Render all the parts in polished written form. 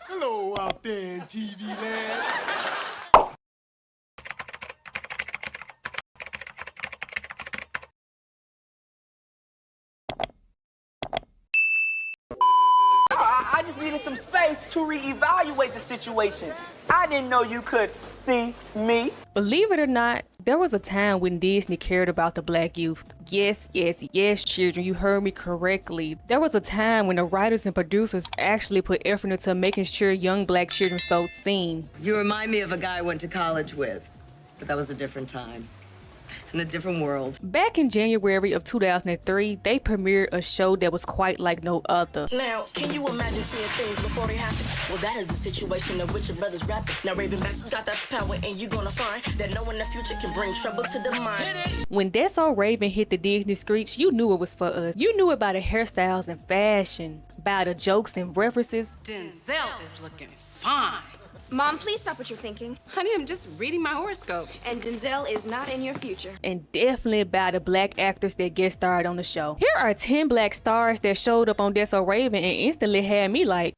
Hello out there in TV land. I just needed some space to reevaluate the situation. I didn't know you could see me. Believe it or not, there was a time when Disney cared about the black youth. Yes, children, you heard me correctly. There was a time when the writers and producers actually put effort into making sure young black children felt seen. You remind me of a guy I went to college with, but that was a different time. In a different world. Back in January of 2003, they premiered a show that was quite like no other. Now, can you imagine seeing things before they happen? Well, that is the situation of which your brothers rapping. Now, Ravenbacks has got that power, and you're gonna find that knowing the future can bring trouble to the mind. When That's So Raven hit the Disney screens, you knew it was for us. You knew about the hairstyles and fashion, by the jokes and references. Denzel is looking fine. Mom, please stop what you're thinking. Honey, I'm just reading my horoscope. And Denzel is not in your future. And definitely by the black actors that guest starred on the show. Here are 10 black stars that showed up on That's So Raven and instantly had me like,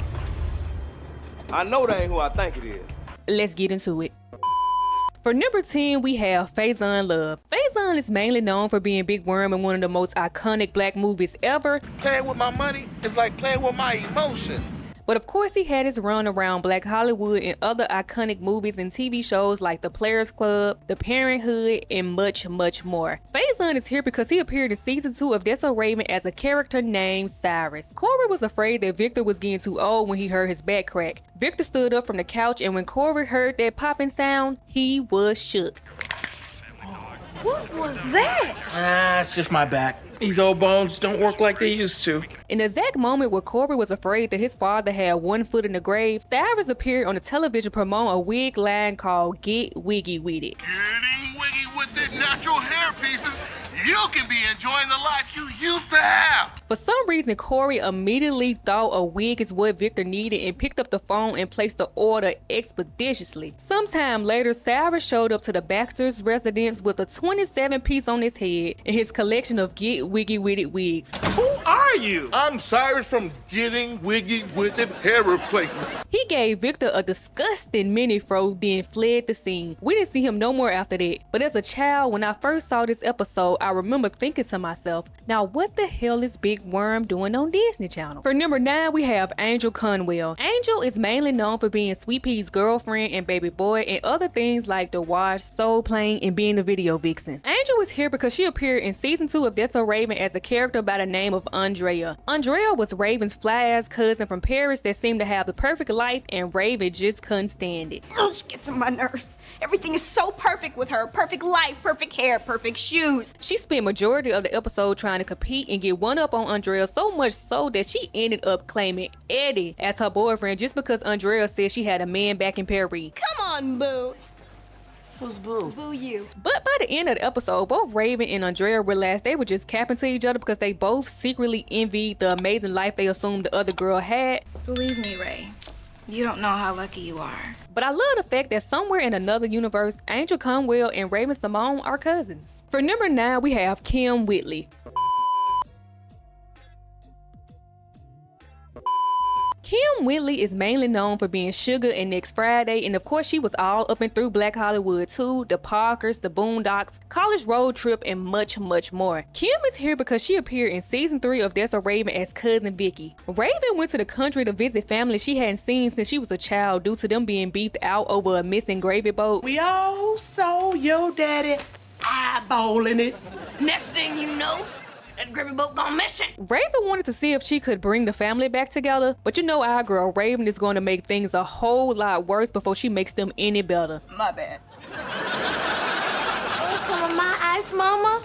I know that ain't who I think it is. Let's get into it. For number 10, we have Faison Love. Faison is mainly known for being Big Worm in one of the most iconic black movies ever. Playing with my money is like playing with my emotions. But of course, he had his run around Black Hollywood and other iconic movies and TV shows like The Players Club, The Parenthood, and much more. Faison is here because he appeared in season 2 of That's So Raven as a character named Cyrus. Corey was afraid that Victor was getting too old when he heard his back crack. Victor stood up from the couch, and when Corey heard that popping sound, he was shook. What was that? It's just my back. These old bones don't work like they used to. In the exact moment where Corey was afraid that his father had one foot in the grave, Cyrus appeared on the television promoting a wig line called Get Wiggy With It. Getting wiggy with the natural hair pieces, you can be enjoying the life you used to have. For some reason, Corey immediately thought a wig is what Victor needed and picked up the phone and placed the order expeditiously. Sometime later, Cyrus showed up to the Baxter's residence with a 27-piece on his head and his collection of Get Wiggy With It wigs. Who are you? I'm Cyrus from Getting Wiggy With It Hair Replacement. He gave Victor a disgusting mini-fro, then fled the scene. We didn't see him no more after that. But as a child, when I first saw this episode, I remember thinking to myself, now what the hell is Big Worm doing on Disney Channel? For number 9, we have Angel Conwell. Angel is mainly known for being Sweet Pea's girlfriend and baby boy and other things like The Wash, Soul Plane, and being a video vixen. Angel is here because she appeared in season 2 of That's So Raven as a character by the name of Andrea. Andrea was Raven's fly-ass cousin from Paris that seemed to have the perfect life, and Raven just couldn't stand it. Oh, she gets on my nerves. Everything is so perfect with her. Perfect life, perfect hair, perfect shoes. She spent majority of the episode trying to compete and get one up on Andrea, so much so that she ended up claiming Eddie as her boyfriend just because Andrea said she had a man back in Paris. Come on, boo. Who's Boo? Boo you. But by the end of the episode, both Raven and Andrea realized they were just capping to each other because they both secretly envied the amazing life they assumed the other girl had. Believe me, Ray, you don't know how lucky you are. But I love the fact that somewhere in another universe, Angel Conwell and Raven Simone are cousins. For number 9, we have Kim Whitley. Kim Whitley is mainly known for being Sugar in Next Friday, and of course she was all up and through Black Hollywood too, The Parkers, The Boondocks, College Road Trip, and much more. Kim is here because she appeared in season 3 of That's So Raven as cousin Vicky. Raven went to the country to visit family she hadn't seen since she was a child due to them being beefed out over a missing gravy boat. We all saw your daddy eyeballing it. Next thing you know, that gravy boat gone missing. Raven wanted to see if she could bring the family back together, but you know our girl Raven is going to make things a whole lot worse before she makes them any better. My bad. Some of my ice, mama.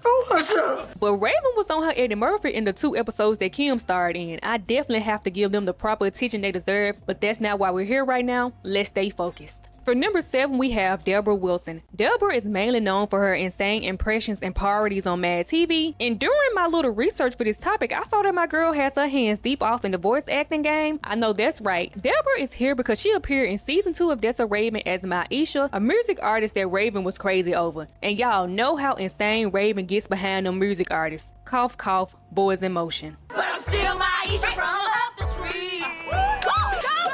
Oh, hush up. But Raven was on her Eddie Murphy in the 2 episodes that Kim starred in. I definitely have to give them the proper attention they deserve, but that's not why we're here right now. Let's stay focused. For number 7, we have Deborah Wilson. Deborah is mainly known for her insane impressions and parodies on Mad TV. And during my little research for this topic, I saw that my girl has her hands deep off in the voice acting game. I know that's right. Deborah is here because she appeared in season 2 of That's So Raven as Maisha, a music artist that Raven was crazy over. And y'all know how insane Raven gets behind them music artists. Cough, cough, boys in motion. But I'm still Maisha from up the street. Go, go,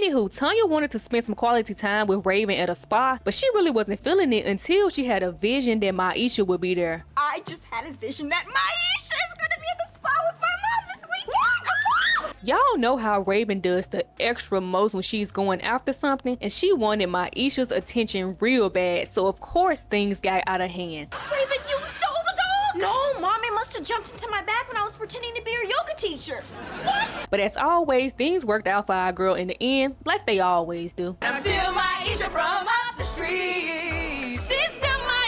Anywho, Tanya wanted to spend some quality time with Raven at a spa, but she really wasn't feeling it until she had a vision that Maisha would be there. I just had a vision that Maisha is gonna be at the spa with my mom this weekend. Come on! Y'all know how Raven does the extra most when she's going after something, and she wanted Maisha's attention real bad, so of course things got out of hand. Raven, you stole the dog! No, Mommy must have jumped into my bag when I was pretending to be her yoga teacher. What? But as always, things worked out for our girl in the end, like they always do. I'm still Maisha from up the street. She's still Maisha!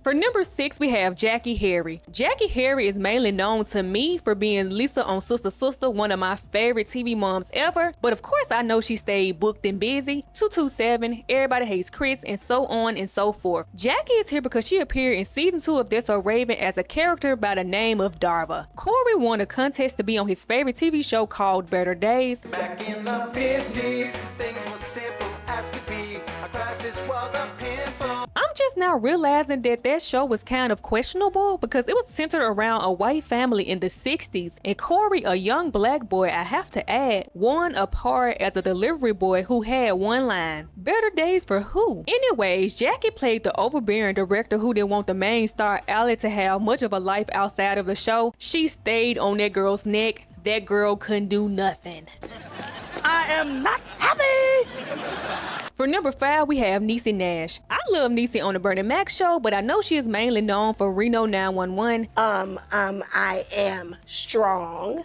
For number 6, we have Jackie Harry. Jackie Harry is mainly known to me for being Lisa on Sister Sister, one of my favorite TV moms ever. But of course, I know she stayed booked and busy. 227, Everybody Hates Chris, and so on and so forth. Jackie is here because she appeared in season 2 of That's So Raven as a character by the name of Darva. Corey won a contest to be on his favorite TV show called Better Days. Back in the 50s, things were simple as could be. A crisis was a pimple. I'm just now realizing that show was kind of questionable because it was centered around a white family in the 60s, and Corey, a young black boy, I have to add, won a part as a delivery boy who had one line. Better days for who? Anyways, Jackie played the overbearing director who didn't want the main star Allie to have much of a life outside of the show. She stayed on that girl's neck. That girl couldn't do nothing. I am not happy! For number 5, we have Niecy Nash. I love Niecy on the Bernie Mac show, but I know she is mainly known for Reno 911. I am strong.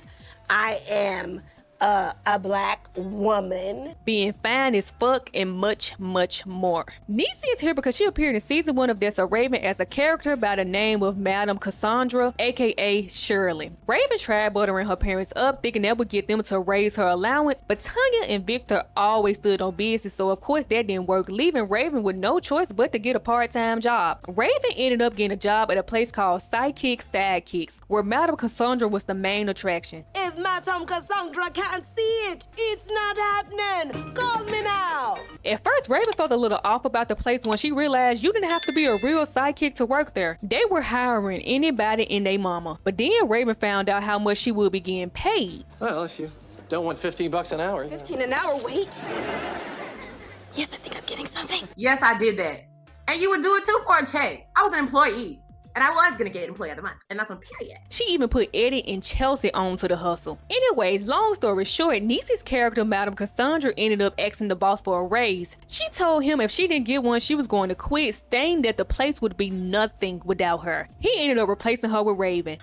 I am a black woman. Being fine as fuck and much, much more. Niecy is here because she appeared in season 1 of That's So Raven as a character by the name of Madam Cassandra, aka Shirley. Raven tried buttering her parents up, thinking that would get them to raise her allowance, but Tanya and Victor always stood on business, so of course that didn't work, leaving Raven with no choice but to get a part-time job. Raven ended up getting a job at a place called Sidekicks, where Madam Cassandra was the main attraction. If Madam Cassandra can't see it, it's not happening. Call me now. At first, Raven felt a little off about the place when she realized you didn't have to be a real sidekick to work there. They were hiring anybody and they mama. But then Raven found out how much she would be getting paid. Well, if you don't want $15 an hour. 15 an hour, wait. Yes, I think I'm getting something. Yes, I did that. And you would do it too for a check. I was an employee. And I was gonna get employee of the month, and nothing, period. She even put Eddie and Chelsea on to the hustle. Anyways, long story short, Niecy's character, Madam Cassandra, ended up asking the boss for a raise. She told him if she didn't get one, she was going to quit, stating that the place would be nothing without her. He ended up replacing her with Raven.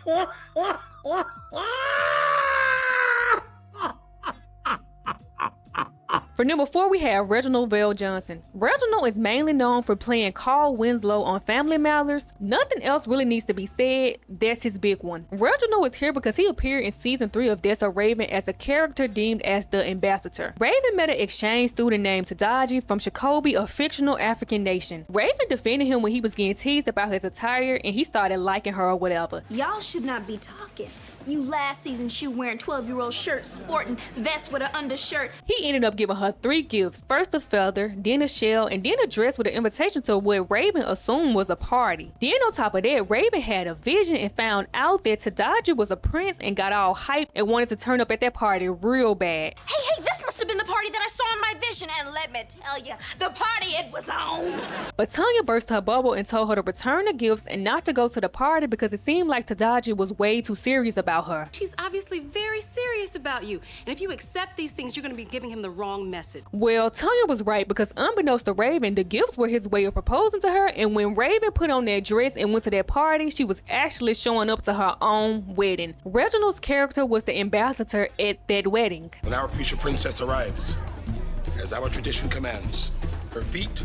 For number 4, we have Reginald Johnson. Reginald is mainly known for playing Carl Winslow on Family Matters. Nothing else really needs to be said. That's his big one. Reginald is here because he appeared in season 3 of That's So Raven as a character deemed as the ambassador. Raven met an exchange student named Tadaji from Shikobi, a fictional African nation. Raven defended him when he was getting teased about his attire, and he started liking her or whatever. Y'all should not be talking. You last season shoe wearing 12-year-old shirt, sporting vest with an undershirt. He ended up giving her 3 gifts. First a feather, then a shell, and then a dress with an invitation to what Raven assumed was a party. Then on top of that, Raven had a vision and found out that Tadaji was a prince and got all hyped and wanted to turn up at that party real bad. Hey, this must have been the party that I saw in my vision, and let me tell you, the party it was on. But Tanya burst her bubble and told her to return the gifts and not to go to the party because it seemed like Tadaji was way too serious about her. She's obviously very serious about you. And if you accept these things, you're going to be giving him the wrong message. Well, Tanya was right because unbeknownst to Raven, the gifts were his way of proposing to her. And when Raven put on that dress and went to that party, she was actually showing up to her own wedding. Reginald's character was the ambassador at that wedding. When our future princess arrives, as our tradition commands, her feet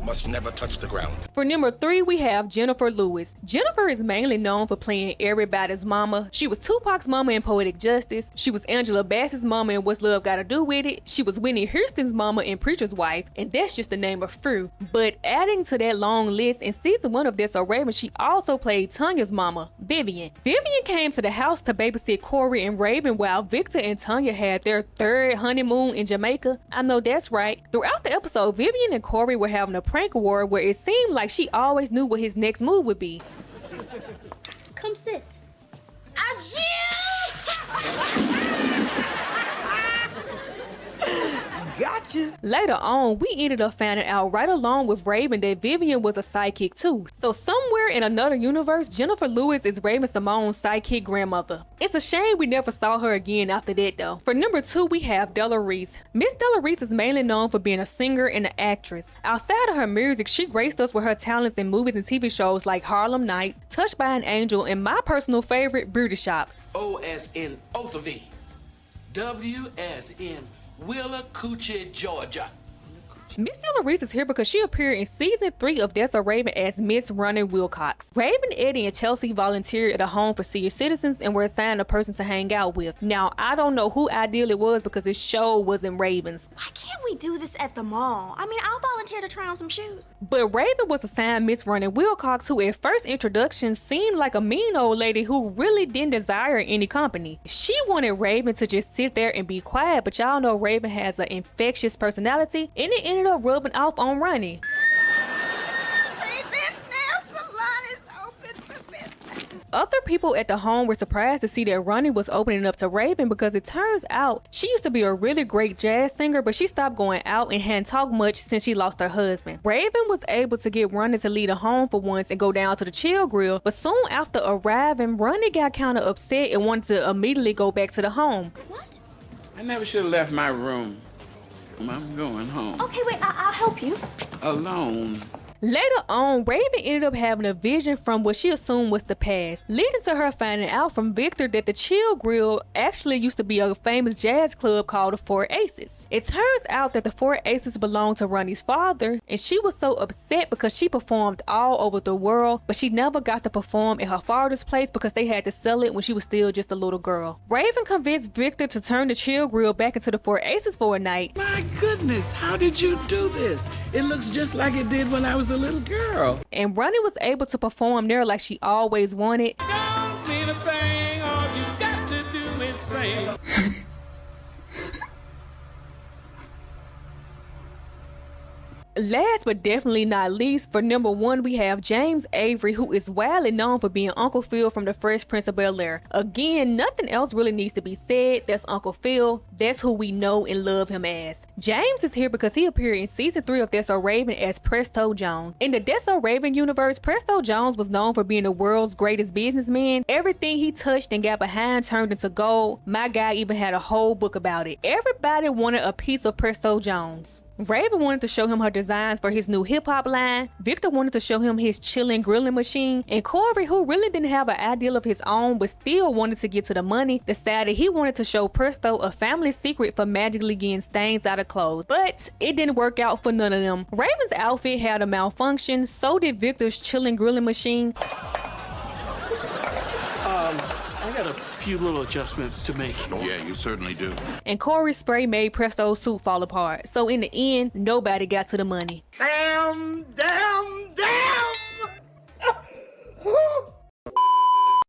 must never touch the ground. For number 3, we have Jennifer Lewis. Jennifer is mainly known for playing everybody's mama. She was Tupac's mama in Poetic Justice. She was Angela Bassett's mama in What's Love Gotta Do With It. She was Whitney Houston's mama in Preacher's Wife, and that's just the name of few. But adding to that long list, in season 1 of That's So Raven, she also played Tanya's mama, Vivian. Vivian came to the house to babysit Corey and Raven while Victor and Tanya had their 3rd honeymoon in Jamaica. I know that's right. Throughout the episode, Vivian and Corey were having a prank war where it seemed like she always knew what his next move would be. Come sit. you. Later on, we ended up finding out right along with Raven that Vivian was a sidekick too. So somewhere in another universe, Jennifer Lewis is Raven Simone's sidekick grandmother. It's a shame we never saw her again after that though. For number 2, we have Delerice. Miss Delerice is mainly known for being a singer and an actress. Outside of her music, she graced us with her talents in movies and TV shows like Harlem Nights, Touched by an Angel, and my personal favorite, Beauty Shop. O as in Otherby. W as in Willa Coochie, Georgia. Miss Delerice is here because she appeared in season 3 of That's So Raven as Miss Ronnie Wilcox. Raven, Eddie, and Chelsea volunteered at a home for senior citizens and were assigned a person to hang out with. Now, I don't know who ideal it was because this show wasn't Raven's. Why can't we do this at the mall? I mean, I'll volunteer to try on some shoes. But Raven was assigned Miss Ronnie Wilcox, who at first introduction seemed like a mean old lady who really didn't desire any company. She wanted Raven to just sit there and be quiet, but y'all know Raven has an infectious personality, and it ended up rubbing off on Ronnie. Other people at the home were surprised to see that Ronnie was opening up to Raven because it turns out she used to be a really great jazz singer, but she stopped going out and hadn't talked much since she lost her husband. Raven was able to get Ronnie to leave the home for once and go down to the Chill Grill, but soon after arriving, Ronnie got kind of upset and wanted to immediately go back to the home. What? I never should have left my room. I'm going home. Okay, wait, I'll help you. Alone. Later on, Raven ended up having a vision from what she assumed was the past, leading to her finding out from Victor that the Chill Grill actually used to be a famous jazz club called the Four Aces. It turns out that the Four Aces belonged to Ronnie's father, and she was so upset because she performed all over the world, but she never got to perform at her father's place because they had to sell it when she was still just a little girl. Raven convinced Victor to turn the Chill Grill back into the Four Aces for a night. My goodness, how did you do this? It looks just like it did when I was a little girl. And Ronnie was able to perform there like she always wanted. Don't mean a thing, all you got to do is sing. Last but definitely not least, for number 1, we have James Avery, who is widely known for being Uncle Phil from the Fresh Prince of Bel-Air. Again, nothing else really needs to be said. That's Uncle Phil. That's who we know and love him as. James is here because he appeared in season 3 of That's So Raven as Presto Jones. In the That's So Raven universe, Presto Jones was known for being the world's greatest businessman. Everything he touched and got behind turned into gold. My guy even had a whole book about it. Everybody wanted a piece of Presto Jones. Raven wanted to show him her designs for his new hip-hop line, Victor wanted to show him his chilling grilling machine, and Corey, who really didn't have an ideal of his own but still wanted to get to the money, decided he wanted to show Presto a family secret for magically getting stains out of clothes. But it didn't work out for none of them. Raven's outfit had a malfunction, so did Victor's chilling grilling machine. I got a few little adjustments to make. Yeah, you certainly do. And Corey's spray made Presto's suit fall apart. So in the end, nobody got to the money. Damn!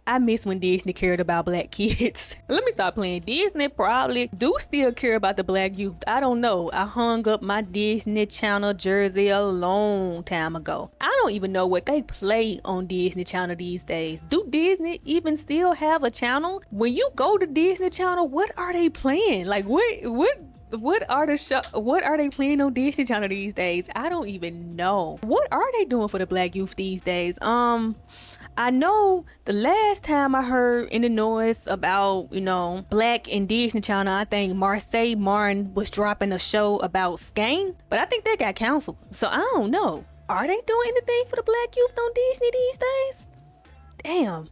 I miss when Disney cared about black kids. Let me stop playing. Disney probably do still care about the black youth. I don't know. I hung up my Disney Channel jersey a long time ago. I don't even know what they play on Disney Channel these days. Do Disney even still have a channel? When you go to Disney Channel, what are they playing? Like what are they playing on Disney Channel these days? I don't even know. What are they doing for the black youth these days? I know the last time I heard any noise about, black and Disney Channel, I think Marseille Martin was dropping a show about Skane, but I think that got canceled. So I don't know. Are they doing anything for the black youth on Disney these days? Damn.